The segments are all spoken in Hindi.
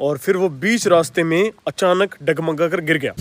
और फिर वो बीच रास्ते में अचानक डगमगा कर गिर गया।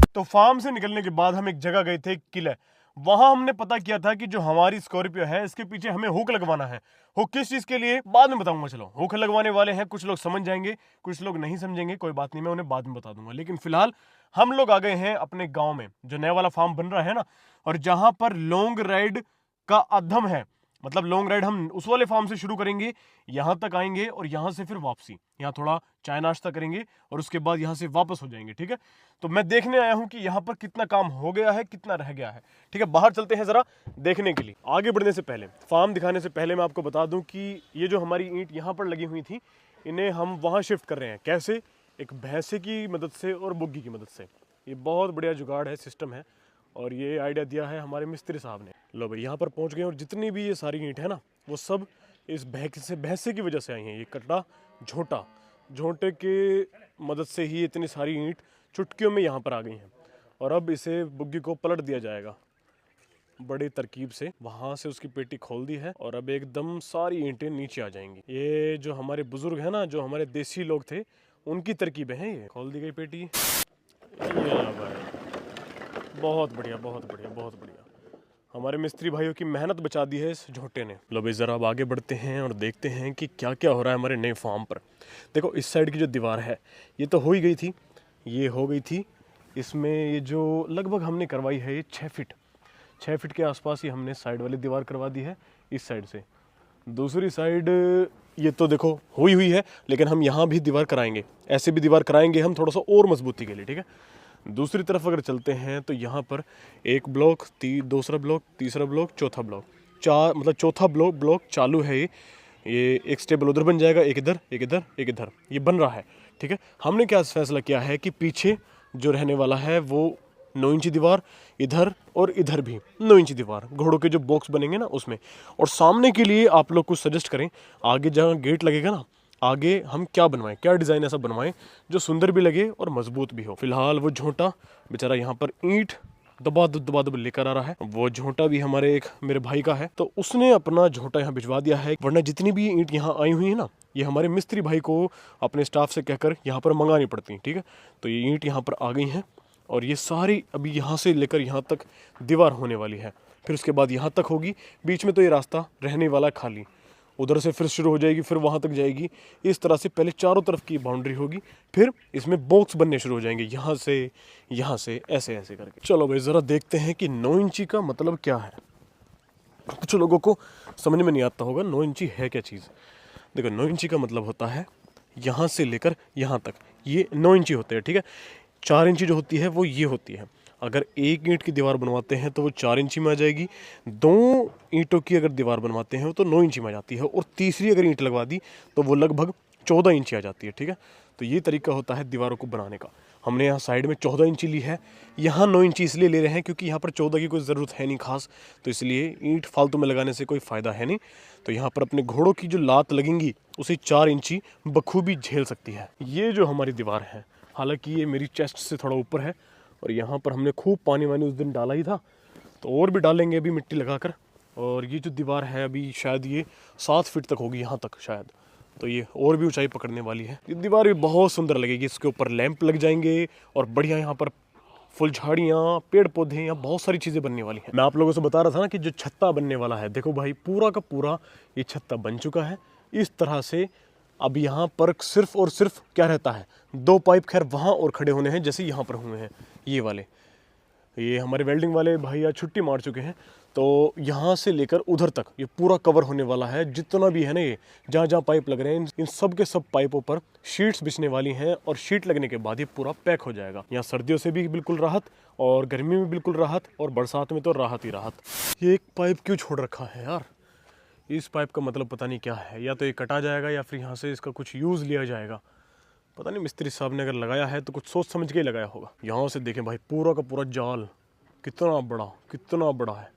तो फार्म से निकलने के बाद हम एक जगह गए थे, किला। वहां हमने पता किया था कि जो हमारी स्कॉर्पियो है इसके पीछे हमें हुक लगवाना है। हुक किस चीज के लिए बाद में बताऊंगा। चलो, हुक लगवाने वाले हैं, कुछ लोग समझ जाएंगे, कुछ लोग नहीं समझेंगे, कोई बात नहीं, मैं उन्हें बाद में बता दूंगा। लेकिन फिलहाल हम लोग आ गए हैं अपने गांव में, जो नया वाला फार्म बन रहा है ना, और जहां पर लॉन्ग राइड का अधम है। मतलब लॉन्ग राइड हम उस वाले फार्म से शुरू करेंगे, यहां तक आएंगे और यहां से फिर वापसी, यहाँ थोड़ा चाय नाश्ता करेंगे और उसके बाद यहां से वापस हो जाएंगे। ठीक है, तो मैं देखने आया हूं कि यहाँ पर कितना काम हो गया है, कितना रह गया है। ठीक है, बाहर चलते हैं जरा देखने के लिए। आगे बढ़ने से पहले, फार्म दिखाने से पहले मैं आपको बता दूं कि ये जो हमारी ईंट यहाँ पर लगी हुई थी, इन्हें हम वहाँ शिफ्ट कर रहे हैं। कैसे? एक भैंसे की मदद से और बुग्गी की मदद से। ये बहुत बढ़िया जुगाड़ है, सिस्टम है, और ये आइडिया दिया है हमारे मिस्त्री साहब ने। लो भाई, यहाँ पर पहुँच गए और जितनी भी ये सारी ईंट है ना, वो सब इस भैंसे की वजह से आई हैं। ये कटड़ा झोंटे के मदद से ही इतनी सारी ईंट चुटकियों में यहाँ पर आ गई हैं। और अब इसे बुग्गी को पलट दिया जाएगा बड़ी तरकीब से। वहाँ से उसकी पेटी खोल दी है और अब एकदम सारी ईंटें नीचे आ जाएंगी। ये जो हमारे बुजुर्ग हैं ना, जो हमारे देसी लोग थे, उनकी तरकीबें हैं ये। खोल दी गई पेटी। ये भाई, बहुत बढ़िया, बहुत बढ़िया, बहुत बढ़िया। हमारे मिस्त्री भाइयों की मेहनत बचा दी है इस झोटे ने। लो भाई, ज़रा अब आगे बढ़ते हैं और देखते हैं कि क्या क्या हो रहा है हमारे नए फार्म पर। देखो, इस साइड की जो दीवार है ये तो हो ही गई थी, ये हो गई थी। इसमें ये जो लगभग हमने करवाई है ये 6 फीट के आसपास ही हमने साइड वाली दीवार करवा दी है इस साइड से। दूसरी साइड ये तो देखो हुई है, लेकिन हम यहाँ भी दीवार कराएंगे, ऐसे भी दीवार कराएंगे हम थोड़ा सा और मजबूती के लिए। ठीक है, दूसरी तरफ अगर चलते हैं तो यहाँ पर एक ब्लॉक, दूसरा ब्लॉक, तीसरा ब्लॉक, चौथा ब्लॉक, मतलब चौथा ब्लॉक चालू है। ये एक स्टेबल उधर बन जाएगा, एक इधर, एक इधर, एक इधर, ये बन रहा है। ठीक है, हमने क्या फैसला किया है कि पीछे जो रहने वाला है वो 9 इंची दीवार, इधर और इधर भी 9 इंची दीवार, घोड़ों के जो बॉक्स बनेंगे ना उसमें। और सामने के लिए आप लोग कुछ सजेस्ट करें, आगे जहाँ गेट लगेगा ना, आगे हम क्या बनवाएं, क्या डिज़ाइन ऐसा बनवाएं जो सुंदर भी लगे और मजबूत भी हो। फिलहाल वो झोंटा बेचारा यहाँ पर ईंट दबा लेकर आ रहा है। वो झोंटा भी हमारे एक मेरे भाई का है, तो उसने अपना झोंटा यहाँ भिजवा दिया है। वरना जितनी भी ईंट यहाँ आई हुई है ना, ये हमारे मिस्त्री भाई को अपने स्टाफ से कहकर यहाँ पर मंगानी पड़ती। ठीक है, तो ये ईंट यहाँ पर आ गई हैं और ये सारी अभी यहाँ से लेकर यहाँ तक दीवार होने वाली है। फिर उसके बाद यहाँ तक होगी, बीच में तो ये रास्ता रहने वाला खाली, उधर से फिर शुरू हो जाएगी, फिर वहाँ तक जाएगी। इस तरह से पहले चारों तरफ की बाउंड्री होगी, फिर इसमें बॉक्स बनने शुरू हो जाएंगे, यहाँ से ऐसे ऐसे करके। चलो भाई, ज़रा देखते हैं कि 9 इंची का मतलब क्या है। कुछ लोगों को समझ में नहीं आता होगा 9 इंची है क्या चीज़। देखो, 9 इंची का मतलब होता है यहाँ से लेकर यहाँ तक, ये 9 इंची होते हैं। ठीक है, 4 इंची जो होती है वो ये होती है। अगर एक ईंट की दीवार बनवाते हैं तो वो 4 इंची में आ जाएगी। 2 ईंटों की अगर दीवार बनवाते हैं तो 9 इंची में आ जाती है, और तीसरी अगर ईंट लगवा दी तो वो लगभग 14 इंची आ जाती है। ठीक है, तो ये तरीका होता है दीवारों को बनाने का। हमने यहाँ साइड में 14 इंची ली है, यहाँ 9 इंची इसलिए ले रहे हैं क्योंकि यहाँ पर 14 की कोई ज़रूरत है नहीं खास, तो इसलिए ईंट फालतू में लगाने से कोई फ़ायदा है नहीं। तो यहाँ पर अपने घोड़ों की जो लात लगेंगी उसे 4 इंची बखूबी झेल सकती है। ये जो हमारी दीवार है, हालांकि ये मेरी चेस्ट से थोड़ा ऊपर है, और यहाँ पर हमने खूब पानी वानी उस दिन डाला ही था, तो और भी डालेंगे अभी मिट्टी लगाकर। और ये जो दीवार है अभी शायद ये 7 फीट तक होगी यहाँ तक शायद, तो ये और भी ऊंचाई पकड़ने वाली है। ये दीवार भी बहुत सुंदर लगेगी, इसके ऊपर लैंप लग जाएंगे और बढ़िया यहाँ पर फुलझाड़ियाँ, पेड़ पौधे, यहाँ बहुत सारी चीज़ें बनने वाली हैं। मैं आप लोगों से बता रहा था ना कि जो छत्ता बनने वाला है, देखो भाई पूरा का पूरा ये छत्ता बन चुका है इस तरह से। अब यहाँ पर सिर्फ और सिर्फ क्या रहता है, 2 पाइप खैर वहाँ और खड़े होने हैं जैसे यहाँ पर हुए हैं ये वाले। ये हमारे वेल्डिंग वाले भैया छुट्टी मार चुके हैं, तो यहाँ से लेकर उधर तक ये पूरा कवर होने वाला है। जितना भी है ना, ये जहाँ जहाँ पाइप लग रहे हैं इन सब के सब पाइपों पर शीट्स बिछने वाली हैं, और शीट लगने के बाद ये पूरा पैक हो जाएगा। यहाँ सर्दियों से भी बिल्कुल राहत, और गर्मी में बिल्कुल राहत, और बरसात में तो राहत ही राहत। ये एक पाइप क्यों छोड़ रखा है यार, इस पाइप का मतलब पता नहीं क्या है। या तो ये कटा जाएगा या फिर यहाँ से इसका कुछ यूज़ लिया जाएगा, पता नहीं। मिस्त्री साहब ने अगर लगाया है तो कुछ सोच समझ के ही लगाया होगा। यहाँ से देखें भाई, पूरा का पूरा जाल कितना बड़ा है।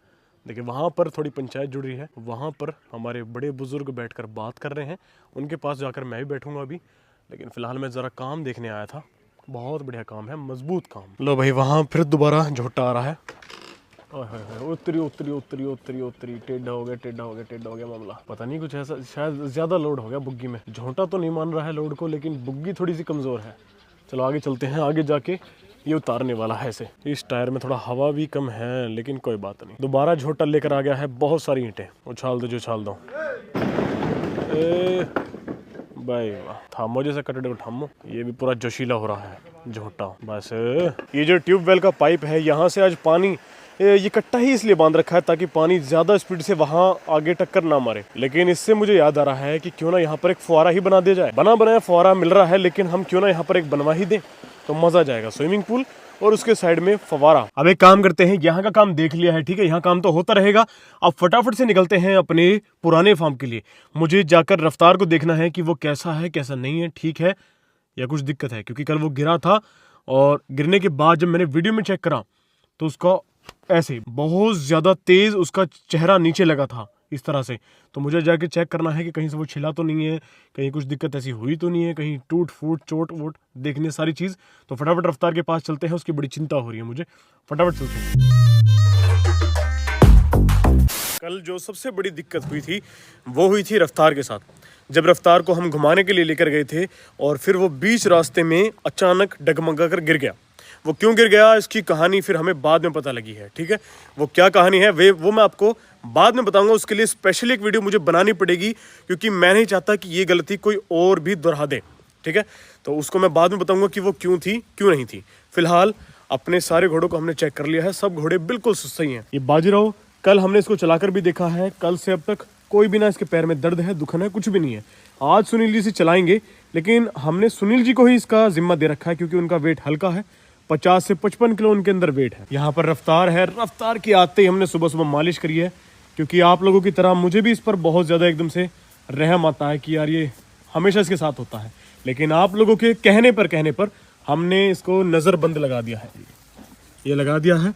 देखिए, वहाँ पर थोड़ी पंचायत जुड़ी है, वहाँ पर हमारे बड़े बुजुर्ग बैठकर बात कर रहे हैं, उनके पास जाकर मैं भी बैठूंगा अभी। लेकिन फ़िलहाल मैं ज़रा काम देखने आया था, बहुत बढ़िया काम है, मजबूत काम। लो भाई, वहाँ फिर दोबारा झोटा आ रहा है। उतरी उतरी उतरी उतरी उतरी, टेढ़ा हो गया टेढ़ा हो गया टेढ़ा हो गया मामला। पता नहीं कुछ ऐसा, शायद ज्यादा लोड हो गया बुग्गी में। झोंटा तो नहीं मान रहा है लोड को, लेकिन बुग्गी थोड़ी सी कमजोर है। चलो आगे चलते हैं, आगे जाके ये उतारने वाला है इसे। इस टायर में थोड़ा हवा भी कम है, लेकिन कोई बात नहीं। दोबारा झोटा लेकर आ गया है, बहुत सारी ईंटें। उछाल दो जो उछाल दो। भाई वाह, थामो जैसे कटड़े को थामो। ये भी पूरा जोशीला हो रहा है झोटा। बस ये जो ट्यूबवेल का पाइप है, यहाँ से आज पानी ये कट्टा ही इसलिए बांध रखा है ताकि पानी ज्यादा स्पीड से वहां आगे टक्कर ना मारे। लेकिन इससे मुझे याद आ रहा है कि क्यों ना यहाँ पर एक फुवारा ही बना दिया जाए। बना बनाया फुवारा मिल रहा है, लेकिन हम क्यों ना यहाँ पर एक बनवा ही दें, तो मजा जाएगा। स्विमिंग पूल और उसके साइड में फवारा। अब एक काम करते हैं, यहाँ का काम देख लिया है, ठीक है, यहाँ काम तो होता रहेगा। अब फटाफट से निकलते हैं अपने पुराने फार्म के लिए। मुझे जाकर रफ्तार को देखना है कि वो कैसा है कैसा नहीं है, ठीक है या कुछ दिक्कत है। क्योंकि कल वो गिरा था और गिरने के बाद जब मैंने वीडियो में चेक करा तो उसका ऐसे बहुत ज्यादा तेज उसका चेहरा नीचे लगा था इस तरह से। तो मुझे जाके चेक करना है कि कहीं से वो छिला तो नहीं है, कहीं कुछ दिक्कत ऐसी हुई तो नहीं है, कहीं टूट फूट चोट वोट देखने सारी चीज। तो फटाफट रफ्तार के पास चलते हैं, उसकी बड़ी चिंता हो रही है मुझे। फटाफट चलते हैं। कल जो सबसे बड़ी दिक्कत हुई थी वो हुई थी रफ्तार के साथ। जब रफ्तार को हम घुमाने के लिए लेकर गए थे और फिर वो बीच रास्ते में अचानक डगमगा कर गिर गया। वो क्यों गिर गया इसकी कहानी फिर हमें बाद में पता लगी है, ठीक है। वो क्या कहानी है वो मैं आपको बाद में बताऊंगा। उसके लिए स्पेशल एक वीडियो मुझे बनानी पड़ेगी, क्योंकि मैं नहीं चाहता कि ये गलती कोई और भी दोहरा दे, ठीक है। तो उसको मैं बाद में बताऊंगा कि वो क्यों थी क्यों नहीं थी। फिलहाल अपने सारे घोड़ों को हमने चेक कर लिया है, सब घोड़े बिल्कुल सही हैं। ये बाजीराव, कल हमने इसको चलाकर भी देखा है, कल से अब तक कोई भी ना इसके पैर में दर्द है दुखन है कुछ भी नहीं है। आज सुनील जी से चलाएंगे, लेकिन हमने सुनील जी को ही इसका जिम्मा दे रखा है, क्योंकि उनका वेट हल्का है, 50 से 55 किलो उनके अंदर वेट है। यहाँ पर रफ्तार है, रफ्तार की आते ही हमने सुबह सुबह मालिश करी है, क्योंकि आप लोगों की तरह मुझे भी इस पर बहुत ज़्यादा एकदम से रहम आता है कि यार ये हमेशा इसके साथ होता है। लेकिन आप लोगों के कहने पर हमने इसको नज़रबंद लगा दिया है। ये लगा दिया है,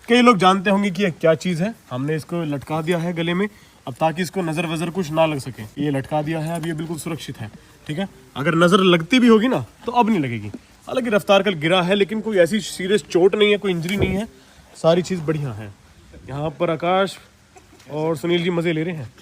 कई लोग जानते होंगे कि ये क्या चीज़ है। हमने इसको लटका दिया है गले में, अब ताकि इसको नज़र वज़र कुछ ना लग सके। ये लटका दिया है, अब ये बिल्कुल सुरक्षित है, ठीक है। अगर नज़र लगती भी होगी ना तो अब नहीं लगेगी। हालांकि रफ्तार कल गिरा है, लेकिन कोई ऐसी सीरियस चोट नहीं है, कोई इंजरी नहीं है, सारी चीज़ बढ़िया है। यहाँ पर आकाश और सुनील जी मज़े ले रहे हैं।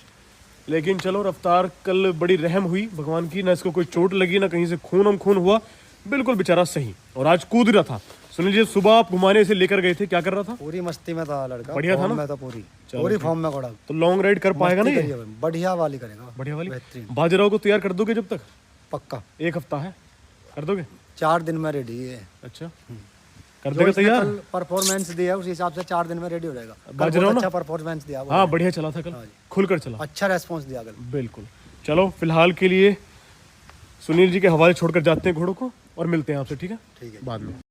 लेकिन चलो, रफ्तार कल बड़ी रहम हुई भगवान की, ना इसको कोई चोट लगी ना कहीं से खून हुआ, बिल्कुल बेचारा सही। और आज कूद रहा था। सुनील जी सुबह आप घुमाने से लेकर गए थे, क्या कर रहा था? पूरी मस्ती में था लड़का, बढ़िया था ना? मैं तो पूरी फॉर्म में खड़ा। तो लॉन्ग राइड कर पाएगा ना ये? बढ़िया वाली करेगा, बढ़िया वाली। बेहतरीन। बाजीराव को तैयार कर दोगे जब तक? पक्का 1 हफ्ता है, कर दोगे? 4 दिन में रेडी है। अच्छा, कर देगा तैयार? परफॉर्मेंस दिया उस हिसाब से 4 दिन में रेडी हो जाएगा। बाजीराव अच्छा परफॉर्मेंस दिया, हाँ बढ़िया चला था कल, खुलकर चला, अच्छा रेस्पॉन्स दिया कल, बिल्कुल। चलो फिलहाल के लिए सुनील जी के हवाले छोड़कर जाते हैं घोड़ों को और मिलते हैं आपसे, ठीक है? ठीक है, बाद में।